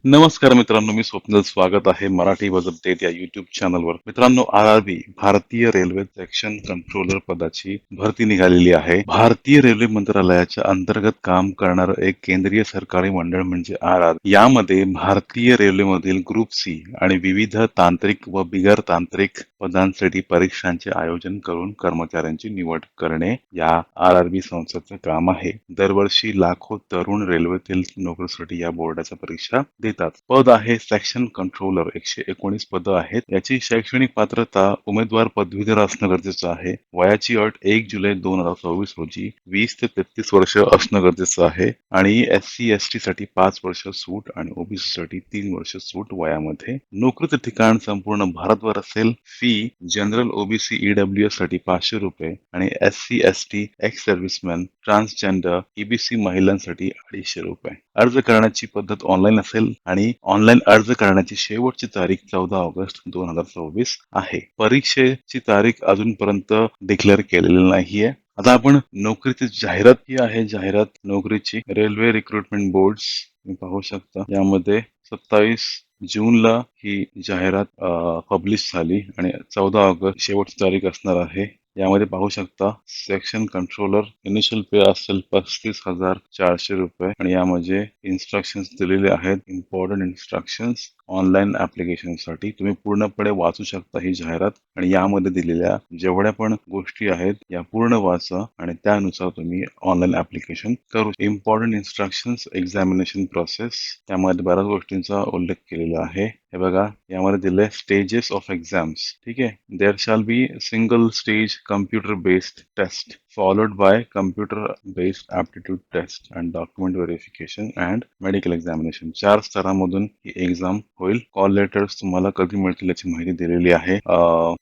नमस्कार मित्रांनो, मी स्वप्नील. स्वागत आहे मराठी बज अपडेट या युट्यूब चॅनलवर. मित्रांनो, आरआरबी भारतीय रेल्वे सेक्शन कंट्रोलर पदाची भरती निघालेली आहे. भारतीय रेल्वे मंत्रालयाच्या अंतर्गत काम करणारं एक केंद्रीय सरकारी मंडळ म्हणजे आर यामध्ये भारतीय रेल्वेमधील ग्रुप सी आणि विविध तांत्रिक व बिगर तांत्रिक पदांसाठी परीक्षांचे आयोजन करून कर्मचाऱ्यांची निवड करणे या आरआरबी संस्थेचं काम आहे. दरवर्षी लाखो तरुण रेल्वेतील नोकरीसाठी या बोर्डाच्या परीक्षा देतात. पद आहे सेक्शन कंट्रोलर. 119 पदं आहेत. याची शैक्षणिक पात्रता उमेदवार पदवीधर असणं गरजेचं आहे. वयाची अट 1 जुलै 2024 रोजी 20 ते 33 वर्ष असणं गरजेचं आहे आणि SC/ST साठी 5 वर्ष सूट आणि OBC साठी 3 वर्ष सूट वयामध्ये. नोकरीचं ठिकाण संपूर्ण भारतभर असेल. फी जनरल OBC EWS साठी ₹500 आणि SC/ST ex serviceman transgender EBC महिलांसाठी ₹250. अर्ज करण्याची पद्धत ऑनलाईन असेल आणि ऑनलाईन अर्ज करण्याची शेवटची तारीख 14 ऑगस्ट 2024 आहे. परीक्षेची तारीख अजूनपर्यंत डिक्लेअर केलेली नाहीये. आता आपण नोकरीची जाहिरात ही आहे. जाहिरात नोकरीची रेल्वे रिक्रुटमेंट बोर्ड तुम्ही पाहू शकता. यामध्ये 27 जूनला ही जाहिरात पब्लिश झाली आणि 14 ऑगस्ट शेवटची तारीख असणार आहे. यामध्ये पाहू शकता सेक्शन कंट्रोलर इनिशियल पे असेल ₹35,400 आणि यामध्ये इन्स्ट्रक्शन्स दिलेले आहेत. इम्पॉर्टंट इन्स्ट्रक्शन्स ऑनलाईन ऍप्लिकेशनसाठी तुम्ही पूर्णपणे वाचू शकता ही जाहिरात आणि यामध्ये दिलेल्या जेवढ्या पण गोष्टी आहेत या पूर्ण वाचा आणि त्यानुसार तुम्ही ऑनलाईन ऍप्लिकेशन करू. इम्पॉर्टंट इन्स्ट्रक्शन्स एक्झामिनेशन प्रोसेस त्यामध्ये बऱ्याच गोष्टींचा उल्लेख केलेला आहे. हे बघा यामध्ये दिले स्टेजेस ऑफ एक्झाम्स. ठीक आहे. There shall be single stage computer based test followed by computer based aptitude test and document verification and medical examination. 4 स्तरामधून ही एक्झाम होईल. कॉल लेटर्स तुम्हाला कधी मिळतील याची माहिती दिलेली आहे.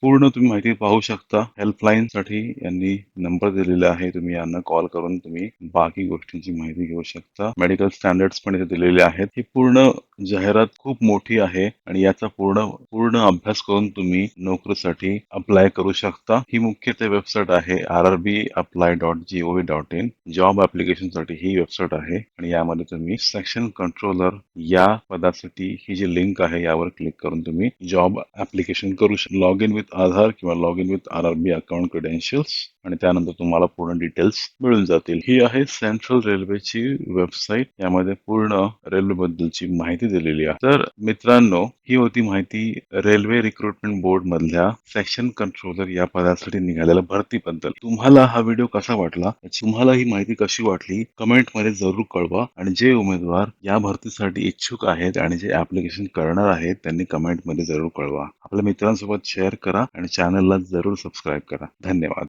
पूर्ण तुम्ही माहिती पाहू शकता. हेल्पलाईन साठी यांनी नंबर दिलेला आहे. तुम्ही यांना कॉल करून तुम्ही बाकी गोष्टींची माहिती घेऊ शकता. मेडिकल स्टँडर्ड्स पण इथे दिलेले आहेत. ही पूर्ण जाहिरात खूप मोठी आहे आणि याचा पूर्ण अभ्यास करून तुम्ही नोकरीसाठी अप्लाय करू शकता. ही मुख्य वेबसाईट आहे rrbapply.gov.in. जॉब ऍप्लिकेशन साठी ही वेबसाईट आहे आणि यामध्ये तुम्ही सेक्शन कंट्रोलर या पदासाठी ही जी लिंक आहे यावर क्लिक करून तुम्ही जॉब ऍप्लिकेशन करू शकता. लॉग इन विथ आधार किंवा log in with RRB account credentials आणि त्यानंतर तुम्हाला पूर्ण डिटेल्स मिळून जातील. ही आहे सेंट्रल रेल्वेची वेबसाईट. यामध्ये पूर्ण रेल्वे बद्दलची माहिती दिलेली आहे. तर मित्रांनो, ही होती माहिती रेल्वे रिक्रुटमेंट बोर्ड मधल्या सेक्शन कंट्रोलर या पदासाठी निघालेल्या भरतीबद्दल. तुम्हाला हा व्हिडिओ कसा वाटला? तुम्हाला ही माहिती कशी वाटली? कमेंट मध्ये जरूर कळवा आणि जे उमेदवार या भरतीसाठी इच्छुक आहेत आणि जे ऍप्लिकेशन करणार आहेत त्यांनी कमेंट मध्ये जरूर कळवा. आपल्या मित्रांसोबत शेअर करा आणि चॅनलला जरूर सबस्क्राईब करा. धन्यवाद.